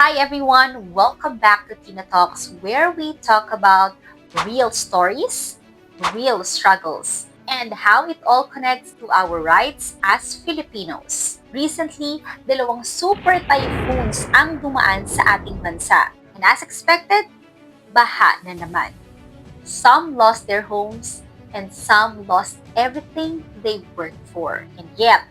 Hi everyone, welcome back to Tinatalks, where we talk about real stories, real struggles, and how it all connects to our rights as Filipinos. Recently, dalawang super typhoons ang dumaan sa ating bansa. And as expected, baha na naman. Some lost their homes and some lost everything they worked for. And yet,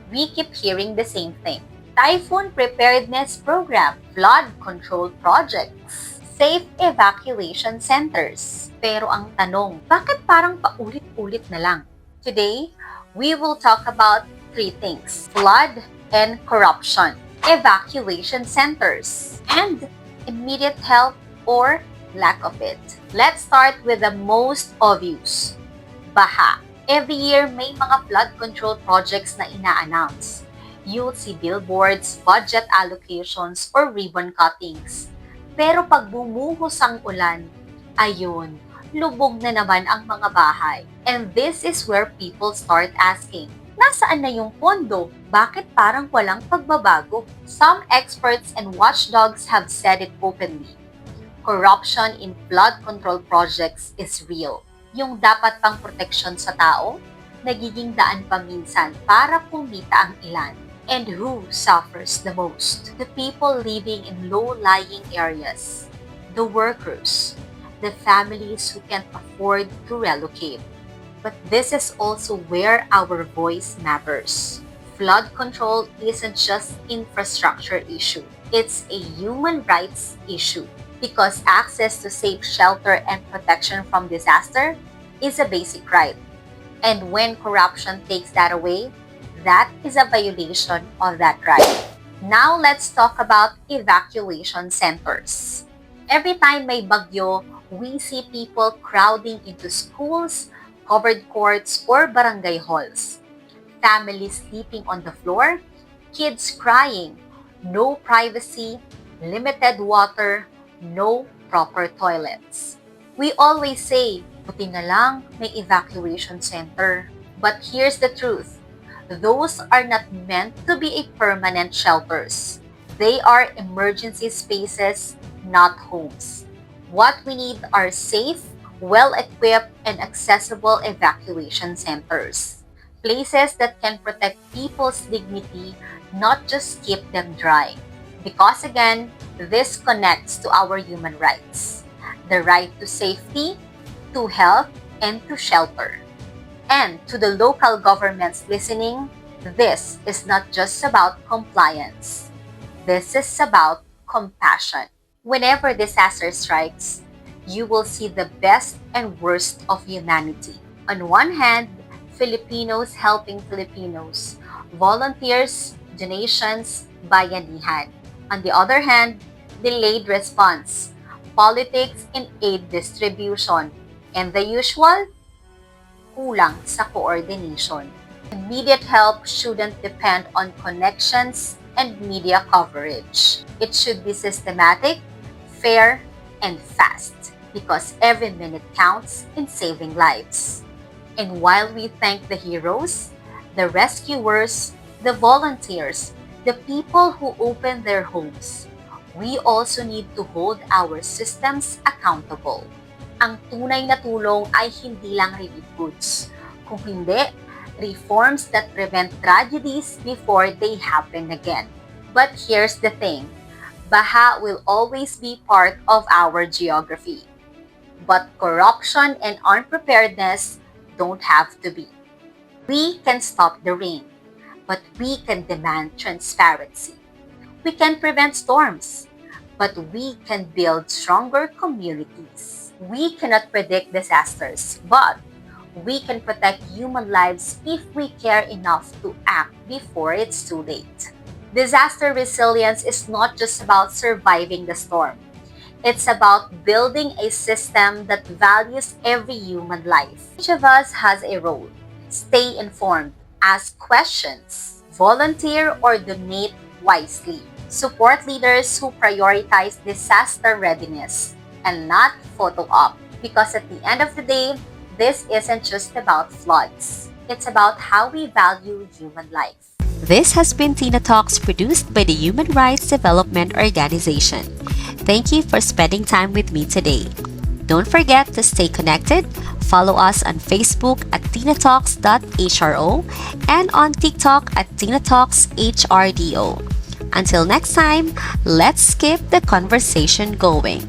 we keep hearing the same thing. Typhoon preparedness program, flood control projects, safe evacuation centers. Pero ang tanong, bakit parang paulit-ulit na lang? Today, we will talk about three things: flood and corruption, evacuation centers, and immediate help or lack of it. Let's start with the most obvious, baha. Every year, may mga flood control projects na ina-announce. You'll see billboards, budget allocations, or ribbon cuttings. Pero pag bumuhos ang ulan, ayun, lubog na naman ang mga bahay. And this is where people start asking, nasaan na yung pondo? Bakit parang walang pagbabago? Some experts and watchdogs have said it openly. Corruption in flood control projects is real. Yung dapat pang proteksyon sa tao, nagiging daan pa minsan para kumita ang ilan. And who suffers the most? The people living in low-lying areas, the workers, the families who can't afford to relocate. But this is also where our voice matters. Flood control isn't just infrastructure issue. It's a human rights issue because access to safe shelter and protection from disaster is a basic right. And when corruption takes that away, that is a violation of that right. Now let's talk about evacuation centers. Every time may bagyo, we see people crowding into schools, covered courts, or barangay halls. Families sleeping on the floor, kids crying, no privacy, limited water, no proper toilets. We always say, buti na lang may evacuation center. But here's the truth. Those are not meant to be a permanent shelters. They are emergency spaces, not homes. What we need are safe, well-equipped, and accessible evacuation centers. Places that can protect people's dignity, not just keep them dry. Because again, this connects to our human rights. The right to safety, to health, and to shelter. And to the local governments listening, this is not just about compliance. This is about compassion. Whenever disaster strikes, you will see the best and worst of humanity. On one hand, Filipinos helping Filipinos, volunteers, donations, bayanihan. On the other hand, delayed response, politics in aid distribution, and the usual, kulang sa coordination. Immediate help shouldn't depend on connections and media coverage. It should be systematic, fair, and fast because every minute counts in saving lives. And while we thank the heroes, the rescuers, the volunteers, the people who open their homes, we also need to hold our systems accountable. Ang tunay na tulong ay hindi lang relief goods, kung hindi, reforms that prevent tragedies before they happen again. But here's the thing, baha will always be part of our geography. But corruption and unpreparedness don't have to be. We can stop the rain, but we can demand transparency. We can prevent storms, but we can build stronger communities. We cannot predict disasters, but we can protect human lives if we care enough to act before it's too late. Disaster resilience is not just about surviving the storm. It's about building a system that values every human life. Each of us has a role. Stay informed, ask questions, volunteer or donate wisely. Support leaders who prioritize disaster readiness and not photo op. Because at the end of the day, this isn't just about floods. It's about how we value human life. This has been Tina Talks, produced by the Human Rights Development Organization. Thank you for spending time with me today. Don't forget to stay connected. Follow us on Facebook at tinatalks.hro and on TikTok at tinatalkshRDO. Until next time, let's keep the conversation going.